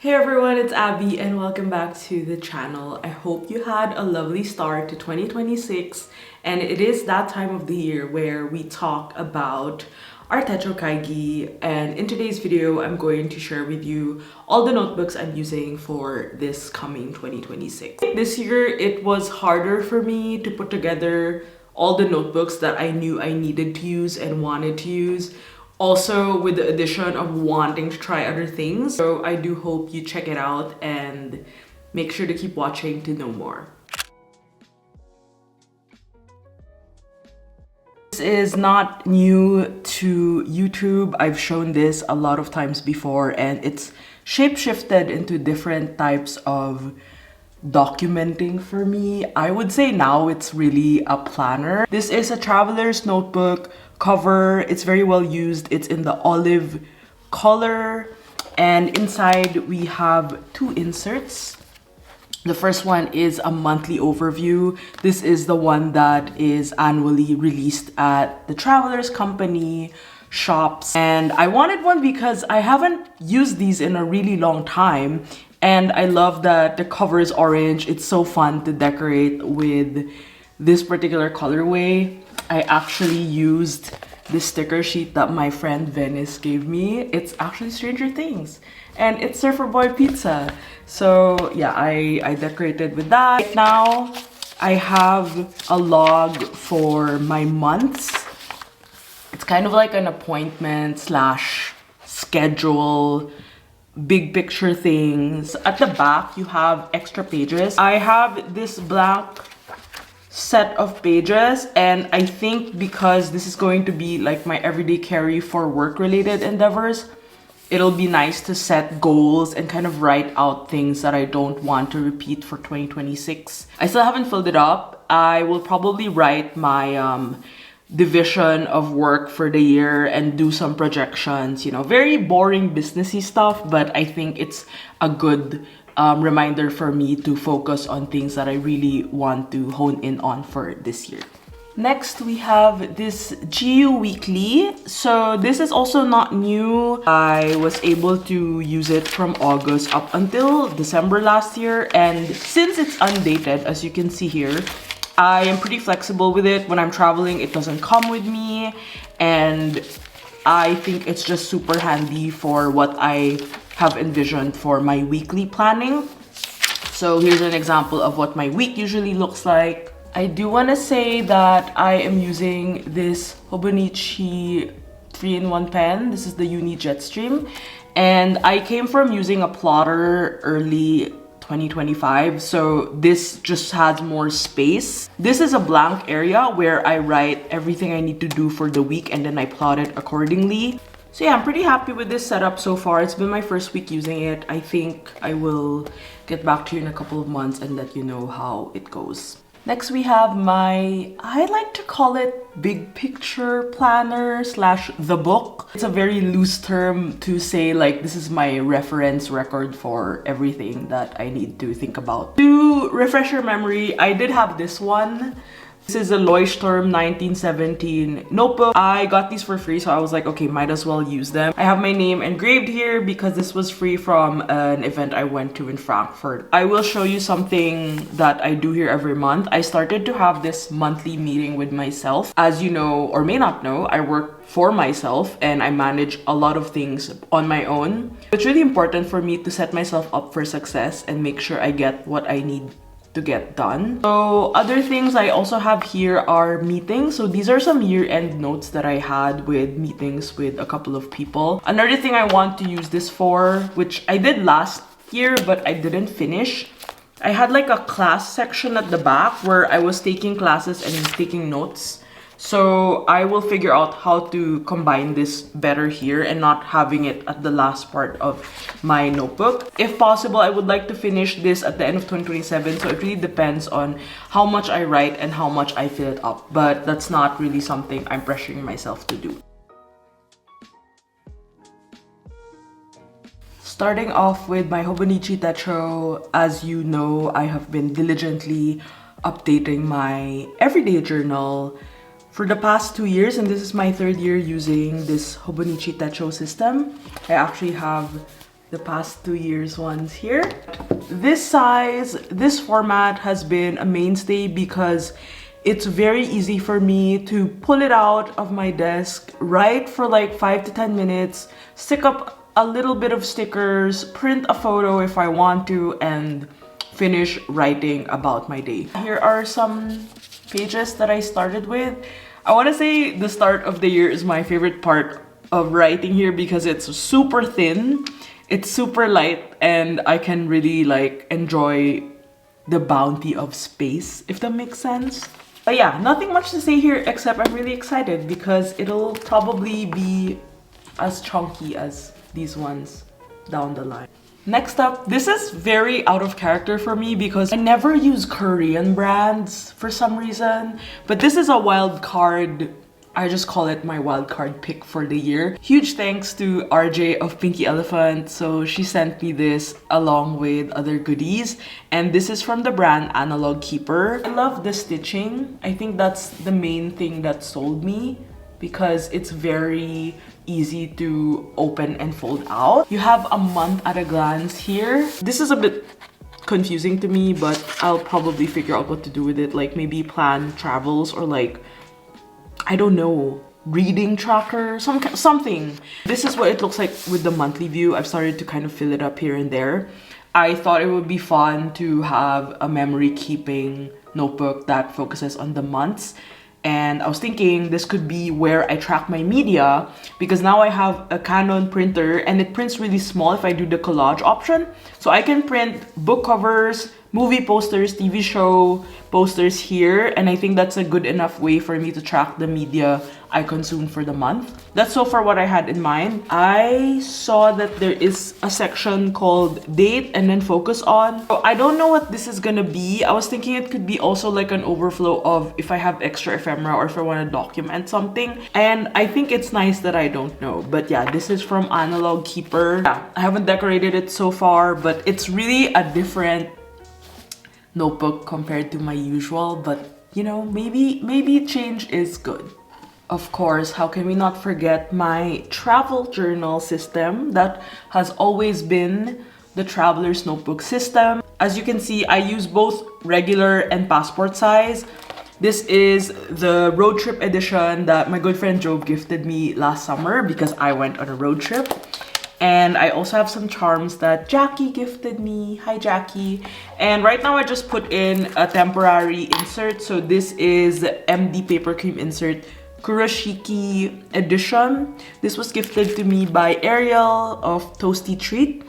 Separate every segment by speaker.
Speaker 1: Hey everyone, it's Abby and welcome back to the channel. I hope you had a lovely start to 2026 and it is that time of the year where we talk about our Techo Kaigi, and in today's video I'm going to share with you all the notebooks I'm using for this coming 2026. This year it was harder for me to put together all the notebooks that I knew I needed to use and wanted to use. Also with the addition of wanting to try other things. So I do hope you check it out and make sure to keep watching to know more. This is not new to YouTube. I've shown this a lot of times before and it's shape-shifted into different types of documenting for me. I would say now it's really a planner. This is a traveler's notebook cover. It's very well used. It's in the olive color and inside we have two inserts. The first one is a monthly overview. This is the one that is annually released at the Travelers Company shops, and I wanted one because I haven't used these in a really long time. And I love that the cover is orange. It's so fun to decorate with this particular colorway. I actually used this sticker sheet that my friend Venice gave me. It's actually Stranger Things. And it's Surfer Boy Pizza. So yeah, I decorated with that. Right now, I have a log for my months. It's kind of like an appointment slash schedule, big picture things. At the back, you have extra pages. I have this blank set of pages, and I think because this is going to be like my everyday carry for work-related endeavors, it'll be nice to set goals and kind of write out things that I don't want to repeat for 2026. I still haven't filled it up. I will probably write my division of work for the year and do some projections, you know, very boring businessy stuff, but I think it's a good reminder for me to focus on things that I really want to hone in on for this year. Next, we have this JIYU weekly. So this is also not new. I was able to use it from August up until December last year, and since it's undated, as you can see here, I am pretty flexible with it. When I'm traveling, it doesn't come with me, and I think it's just super handy for what I have envisioned for my weekly planning. So here's an example of what my week usually looks like. I do want to say that I am using this Hobonichi 3-in-1 pen. This is the Uni Jetstream, and I came from using a plotter early 2025, so this just has more space. This is a blank area where I write everything I need to do for the week and then I plot it accordingly. So yeah, I'm pretty happy with this setup so far. It's been my first week using it. I think I will get back to you in a couple of months and let you know how it goes. Next, we have my, I like to call it big picture planner slash the book. It's a very loose term to say like this is my reference record for everything that I need to think about. To refresh your memory, I did have this one. This is a Leuchtturm1917 notebook. I got these for free, so I was like, okay, might as well use them. I have my name engraved here because this was free from an event I went to in Frankfurt. I will show you something that I do here every month. I started to have this monthly meeting with myself. As you know, or may not know, I work for myself and I manage a lot of things on my own. It's really important for me to set myself up for success and make sure I get what I need to get done. So other things I also have here are meetings. So these are some year-end notes that I had with meetings with a couple of people. Another thing I want to use this for, which I did last year but I didn't finish, I had like a class section at the back where I was taking classes and taking notes. So I will figure out how to combine this better here and not having it at the last part of my notebook. If possible, I would like to finish this at the end of 2027. So it really depends on how much I write and how much I fill it up. But that's not really something I'm pressuring myself to do. Starting off with my Hobonichi Techo, as you know, I have been diligently updating my everyday journal for the past 2 years, and this is my 3rd year using this Hobonichi Techo system. I actually have the past 2 years ones here. This size, this format has been a mainstay because it's very easy for me to pull it out of my desk, write for like 5 to 10 minutes, stick up a little bit of stickers, print a photo if I want to, and finish writing about my day. Here are some pages that I started with. I want to say the start of the year is my favorite part of writing here because it's super thin, it's super light, and I can really like enjoy the bounty of space, if that makes sense. But yeah, nothing much to say here except I'm really excited because it'll probably be as chunky as these ones down the line. Next up, this is very out of character for me because I never use Korean brands for some reason, but this is a wild card. I just call it my wildcard pick for the year. Huge thanks to RJ of Pinky Elephant. So she sent me this along with other goodies. And this is from the brand Analog Keeper. I love the stitching. I think that's the main thing that sold me because it's very easy to open and fold out. You have a month at a glance here. This is a bit confusing to me, but I'll probably figure out what to do with it. Like maybe plan travels or like, I don't know, reading tracker, something. This is what it looks like with the monthly view. I've started to kind of fill it up here and there. I thought it would be fun to have a memory keeping notebook that focuses on the months. And I was thinking this could be where I track my media because now I have a Canon printer and it prints really small if I do the collage option. So I can print book covers, movie posters, TV show posters here, and I think that's a good enough way for me to track the media I consume for the month. That's so far what I had in mind. I saw that there is a section called date and then focus on. So I don't know what this is gonna be. I was thinking it could be also like an overflow of if I have extra ephemera or if I want to document something. And I think it's nice that I don't know. But yeah, this is from Analog Keeper. Yeah, I haven't decorated it so far, but it's really a different notebook compared to my usual, but you know, maybe change is good. Of course, how can we not forget my travel journal system that has always been the traveler's notebook system. As you can see, I use both regular and passport size. This is the road trip edition that my good friend Job gifted me last summer because I went on a road trip. And I also have some charms that Jackie gifted me. Hi, Jackie. And right now I just put in a temporary insert. So this is MD Paper Cream Insert Kuroshiki edition. This was gifted to me by Ariel of Toasty Treat.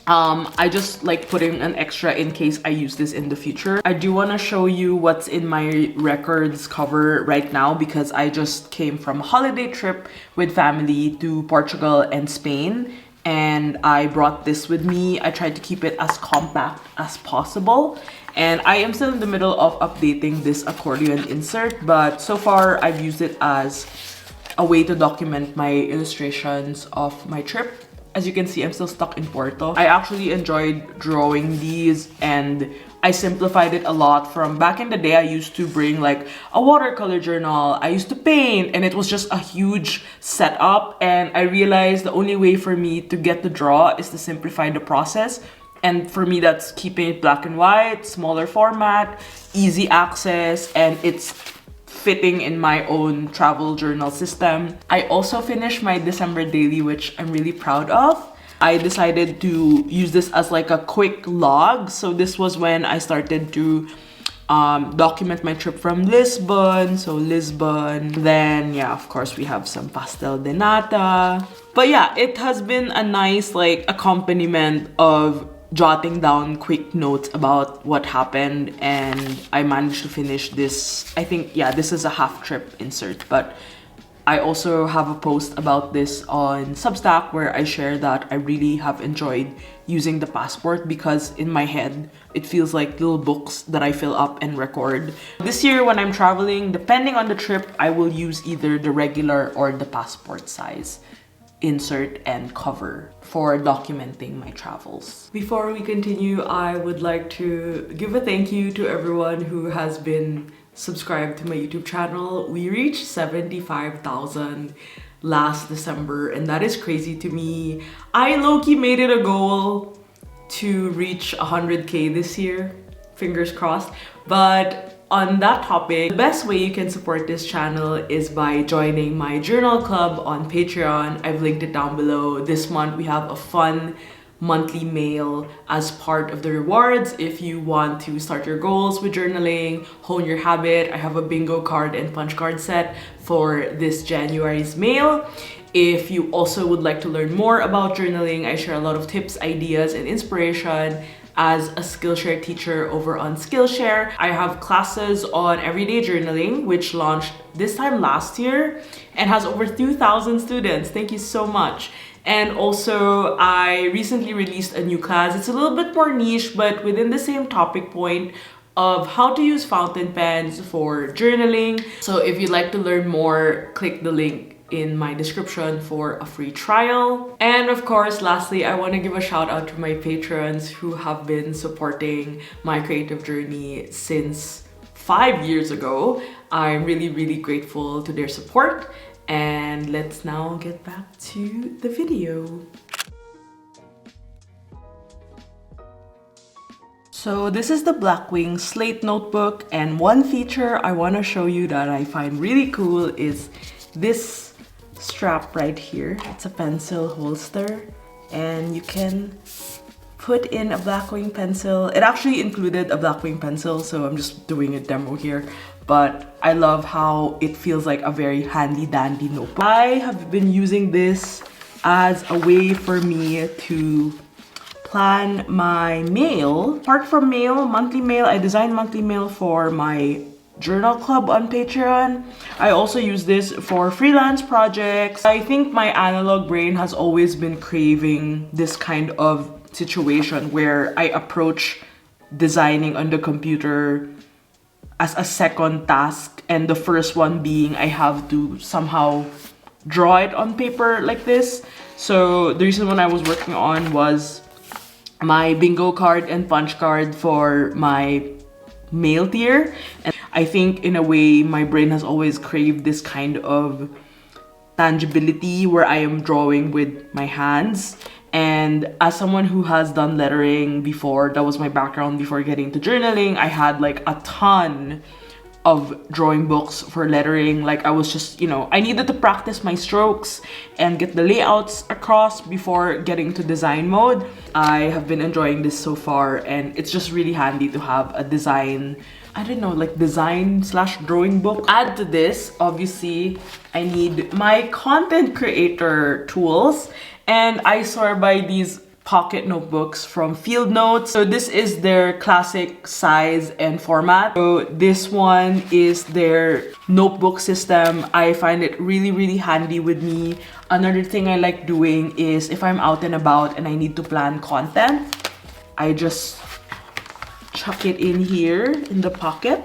Speaker 1: I just like putting an extra in case I use this in the future. I do want to show you what's in my records cover right now because I just came from a holiday trip with family to Portugal and Spain, and I brought this with me. I tried to keep it as compact as possible, and I am still in the middle of updating this accordion insert, but so far I've used it as a way to document my illustrations of my trip. As you can see, I'm still stuck in Porto. I actually enjoyed drawing these and I simplified it a lot. From back in the day, I used to bring like a watercolor journal. I used to paint and it was just a huge setup. And I realized the only way for me to get to draw is to simplify the process. And for me, that's keeping it black and white, smaller format, easy access, and it's fitting in my own travel journal system. I also finished my December daily, which I'm really proud of. I decided to use this as like a quick log. So this was when I started to document my trip from Lisbon. So Lisbon, then yeah, of course we have some pastel de nata. But yeah, it has been a nice like accompaniment of jotting down quick notes about what happened, and I managed to finish this. I think, yeah, this is a half trip insert, but I also have a post about this on Substack where I share that I really have enjoyed using the passport because in my head, it feels like little books that I fill up and record. This year when I'm traveling, depending on the trip, I will use either the regular or the passport size insert and cover for documenting my travels. Before we continue, I would like to give a thank you to everyone who has been subscribed to my YouTube channel. We reached 75,000 last December, and that is crazy to me. I low-key made it a goal to reach 100K this year, fingers crossed. But on that topic, the best way you can support this channel is by joining my journal club on Patreon. I've linked it down below. This month we have a fun monthly mail as part of the rewards. If you want to start your goals with journaling, hone your habit, I have a bingo card and punch card set for this January's mail. If you also would like to learn more about journaling, I share a lot of tips, ideas, and inspiration as a Skillshare teacher over on Skillshare. I have classes on everyday journaling, which launched this time last year and has over 2,000 students. Thank you so much. And also, I recently released a new class. It's a little bit more niche, but within the same topic point of how to use fountain pens for journaling. So if you'd like to learn more, click the link in my description for a free trial. And of course, lastly, I want to give a shout out to my patrons who have been supporting my creative journey since 5 years ago. I'm really grateful to their support. And let's now get back to the video. So this is the Blackwing Slate notebook, and one feature I want to show you that I find really cool is this strap right here. It's a pencil holster, and you can put in a Blackwing pencil. It actually included a Blackwing pencil, so I'm just doing a demo here. But I love how it feels like a very handy dandy notebook. I have been using this as a way for me to plan my mail. Apart from mail, monthly mail, I design monthly mail for my journal club on Patreon. I also use this for freelance projects. I think my analog brain has always been craving this kind of situation where I approach designing on the computer as a second task, and the first one being I have to somehow draw it on paper like this. So the reason when I was working on was my bingo card and punch card for my mail tier, and I think in a way my brain has always craved this kind of tangibility where I am drawing with my hands. And as someone who has done lettering before, that was my background before getting to journaling, I had like a ton of drawing books for lettering. Like I was just, you know, I needed to practice my strokes and get the layouts across before getting to design mode. I have been enjoying this so far, and it's just really handy to have a design, I don't know, like design/drawing book. Add to this, obviously, I need my content creator tools. And I swear by these pocket notebooks from Field Notes. So this is their classic size and format. So this one is their notebook system. I find it really handy with me. Another thing I like doing is if I'm out and about and I need to plan content, I just chuck it in here in the pocket,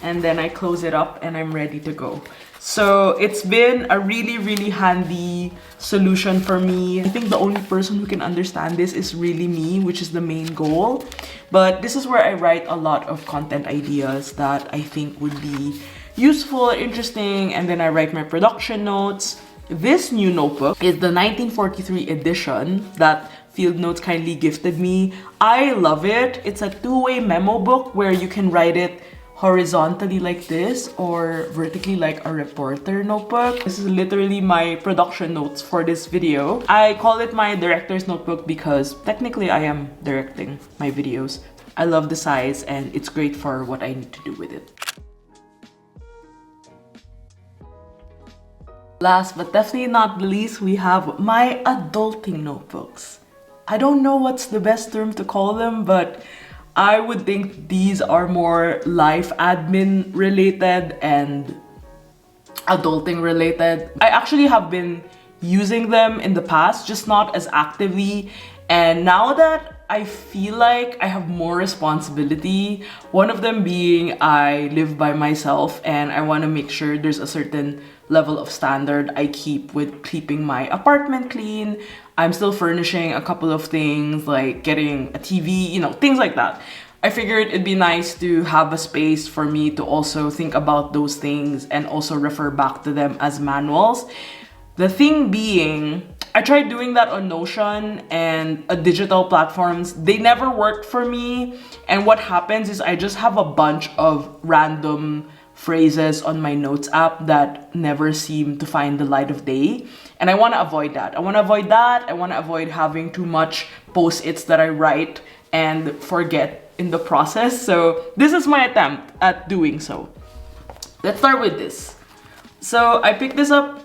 Speaker 1: and then I close it up and I'm ready to go. So it's been a really handy solution for me. I think the only person who can understand this is really me, which is the main goal. But this is where I write a lot of content ideas that I think would be useful, interesting, and then I write my production notes. This new notebook is the 1943 edition that Field Notes kindly gifted me. I love it. It's a two-way memo book where you can write it horizontally like this or vertically like a reporter notebook. This is literally my production notes for this video. I call it my director's notebook because technically I am directing my videos. I love the size and it's great for what I need to do with it. Last but definitely not the least, we have my adulting notebooks. I don't know what's the best term to call them, but I would think these are more life admin related and adulting related. I actually have been using them in the past, just not as actively. And now that I feel like I have more responsibility, one of them being I live by myself and I want to make sure there's a certain level of standard I keep with keeping my apartment clean. I'm still furnishing a couple of things like getting a TV, you know, things like that. I figured it'd be nice to have a space for me to also think about those things and also refer back to them as manuals. The thing being, I tried doing that on Notion and digital platforms. They never worked for me. And what happens is I just have a bunch of random phrases on my notes app that never seem to find the light of day. And I want to avoid that. I want to avoid having too much post-its that I write and forget in the process. So this is my attempt at doing so. Let's start with this. So I picked this up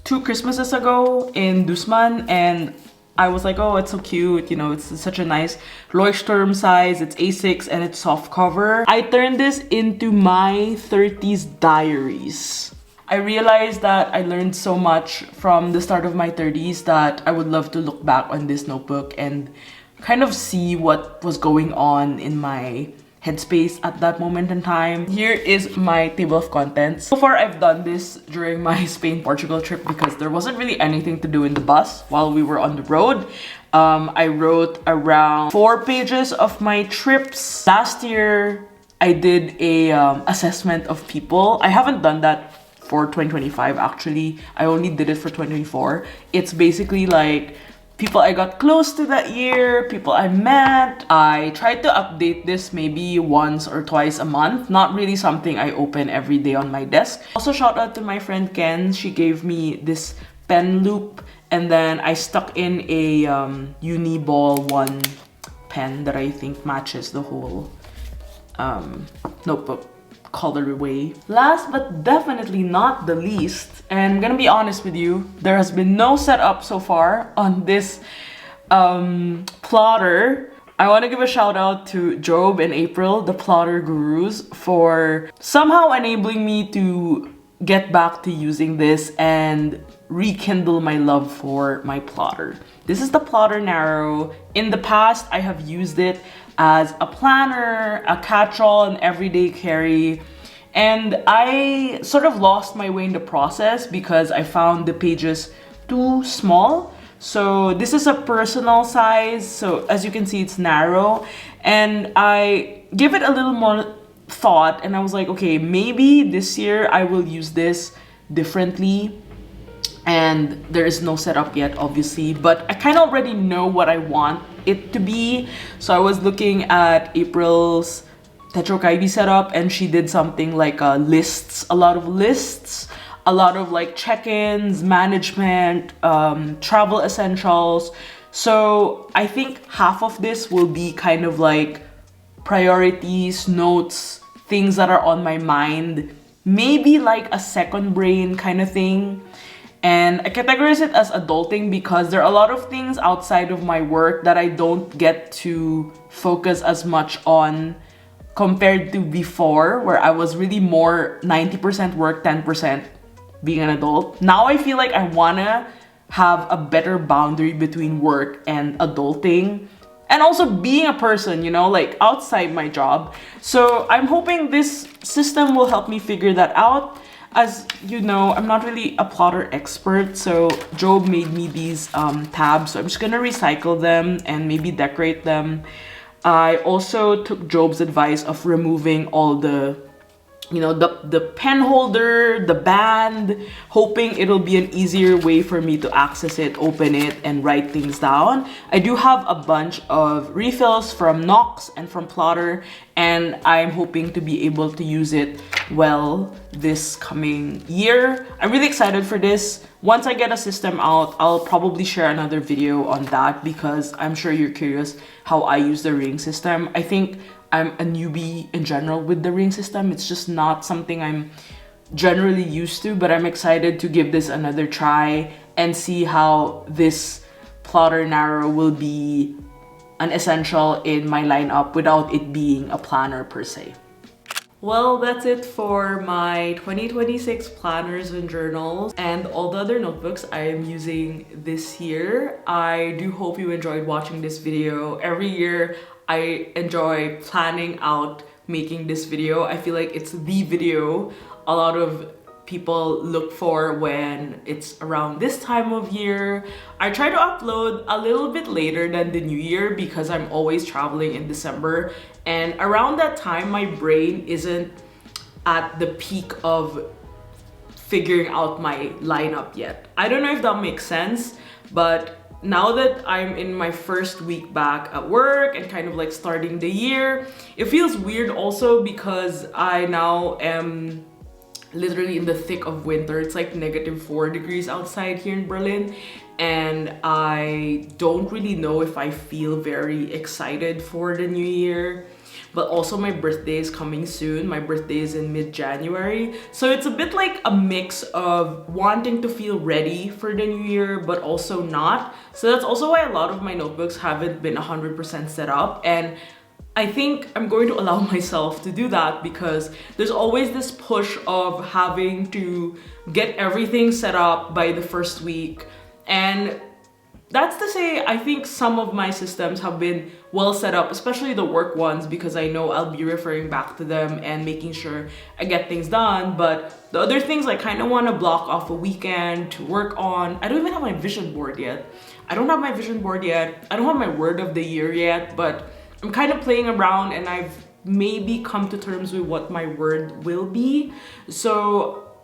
Speaker 1: 2 Christmases ago in Dusman, and I was like, oh, it's so cute, you know, it's such a nice Leuchtturm size, it's A6 and it's soft cover. I turned this into my 30s diaries. I realized that I learned so much from the start of my 30s that I would love to look back on this notebook and kind of see what was going on in my headspace at that moment in time. Here is my table of contents. So far, I've done this during my Spain-Portugal trip because there wasn't really anything to do in the bus while we were on the road. I wrote around 4 pages of my trips. Last year, I did a assessment of people. I haven't done that for 2025 actually. I only did it for 2024. It's basically like people I got close to that year, people I met. I tried to update this maybe once or twice a month. Not really something I open every day on my desk. Also, shout out to my friend Ken. She gave me this pen loop, and then I stuck in a Uniball 1 pen that I think matches the whole notebook colorway. Last but definitely not the least, and I'm gonna be honest with you, there has been no setup so far on this plotter. I want to give a shout out to Job and April, the plotter gurus, for somehow enabling me to get back to using this and rekindle my love for my plotter. This is the Plotter Narrow. In the past, I have used it as a planner, a catch-all, an everyday carry. And I sort of lost my way in the process because I found the pages too small. So this is a personal size. So as you can see, it's narrow. And I give it a little more thought and I was like, okay, maybe this year I will use this differently. And there is no setup yet, obviously, but I kind of already know what I want it to be. So I was looking at April's Techo Kaigi setup, and she did something like lists, a lot of like check-ins, management, travel essentials. So I think half of this will be kind of like priorities, notes, things that are on my mind, maybe like a second brain kind of thing. And I categorize it as adulting because there are a lot of things outside of my work that I don't get to focus as much on compared to before, where I was really more 90% work, 10% being an adult. Now I feel like I wanna have a better boundary between work and adulting and also being a person, you know, like outside my job. So I'm hoping this system will help me figure that out. As you know, I'm not really a plotter expert, so Job made me these tabs, so I'm just gonna recycle them and maybe decorate them. I also took Job's advice of removing all the, you know, the pen holder, the band, hoping it'll be an easier way for me to access it, open it, and write things down. I do have a bunch of refills from Knox and from Plotter, and I'm hoping to be able to use it well this coming year. I'm really excited for this. Once I get a system out, I'll probably share another video on that because I'm sure you're curious how I use the ring system. I think I'm a newbie in general with the ring system. It's just not something I'm generally used to, but I'm excited to give this another try and see how this Plotter Narrow will be an essential in my lineup without it being a planner per se. Well, that's it for my 2026 planners and journals and all the other notebooks I am using this year. I do hope you enjoyed watching this video. Every year, I enjoy planning out making this video. I feel like it's the video a lot of people look for when it's around this time of year. I try to upload a little bit later than the new year because I'm always traveling in December, and around that time my brain isn't at the peak of figuring out my lineup yet. I don't know if that makes sense, but now that I'm in my first week back at work and kind of like starting the year, it feels weird also because I now am literally in the thick of winter. It's like -4 degrees outside here in Berlin, and I don't really know if I feel very excited for the new year. But also my birthday is coming soon. My birthday is in mid-January. So it's a bit like a mix of wanting to feel ready for the new year, but also not. So that's also why a lot of my notebooks haven't been 100% set up. And I think I'm going to allow myself to do that because there's always this push of having to get everything set up by the first week. And that's to say, I think some of my systems have been well set up, especially the work ones, because I know I'll be referring back to them and making sure I get things done. But the other things, I kind of want to block off a weekend to work on. I don't even have my vision board yet. I don't have my vision board yet. I don't have my word of the year yet, but I'm kind of playing around and I've maybe come to terms with what my word will be. So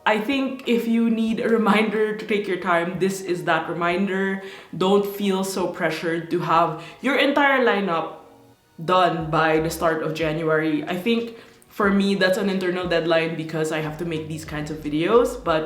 Speaker 1: I think if you need a reminder to take your time, this is that reminder. Don't feel so pressured to have your entire lineup done by the start of January. I think for me, that's an internal deadline because I have to make these kinds of videos, but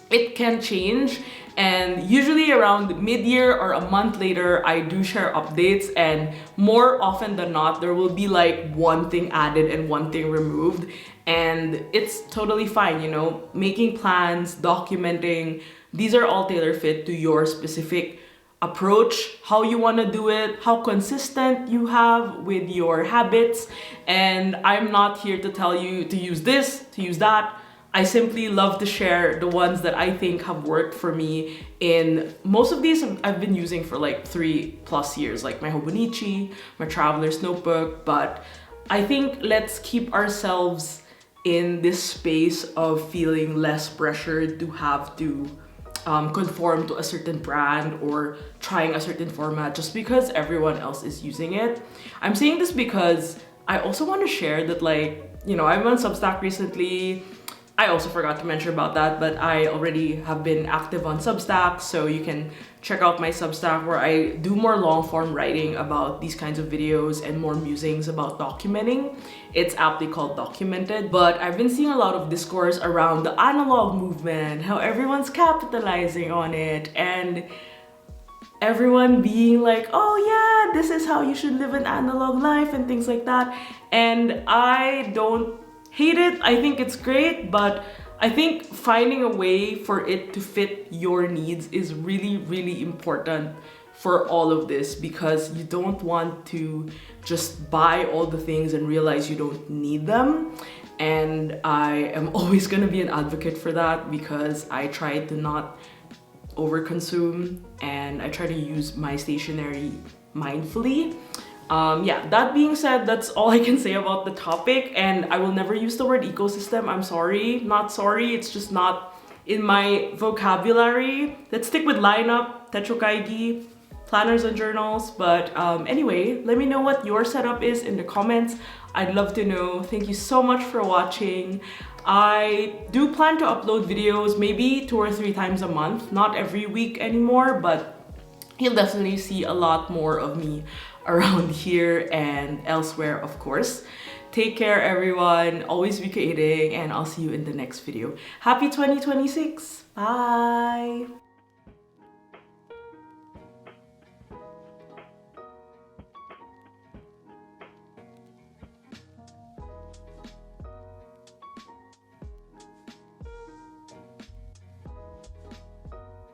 Speaker 1: it can change. And usually around mid-year or a month later, I do share updates, and more often than not, there will be like one thing added and one thing removed. And it's totally fine, you know, making plans, documenting, these are all tailor-fit to your specific approach, how you want to do it, how consistent you have with your habits. And I'm not here to tell you to use this, to use that. I simply love to share the ones that I think have worked for me. In most of these I've been using for like 3+ years, like my Hobonichi, my traveler's notebook. But I think let's keep ourselves in this space of feeling less pressured to have to conform to a certain brand or trying a certain format just because everyone else is using it. I'm saying this because I also want to share that, like, you know, I'm on Substack recently. I also forgot to mention about that, but I already have been active on Substack, so you can check out my Substack where I do more long-form writing about these kinds of videos and more musings about documenting. It's aptly called Documented, but I've been seeing a lot of discourse around the analog movement, how everyone's capitalizing on it, and everyone being like, oh yeah, this is how you should live an analog life and things like that. And I don't hate it. I think it's great, but I think finding a way for it to fit your needs is really, really important for all of this, because you don't want to just buy all the things and realize you don't need them. And I am always gonna be an advocate for that because I try to not overconsume and I try to use my stationery mindfully. Yeah, that being said, that's all I can say about the topic, and I will never use the word ecosystem. I'm sorry, not sorry, it's just not in my vocabulary. Let's stick with lineup, Techo Kaigi, planners and journals. But anyway, let me know what your setup is in the comments. I'd love to know. Thank you so much for watching. I do plan to upload videos maybe 2 or 3 times a month, not every week anymore, but you'll definitely see a lot more of me around here and elsewhere, of course. Take care, everyone. Always be creating, and I'll see you in the next video. Happy 2026. Bye.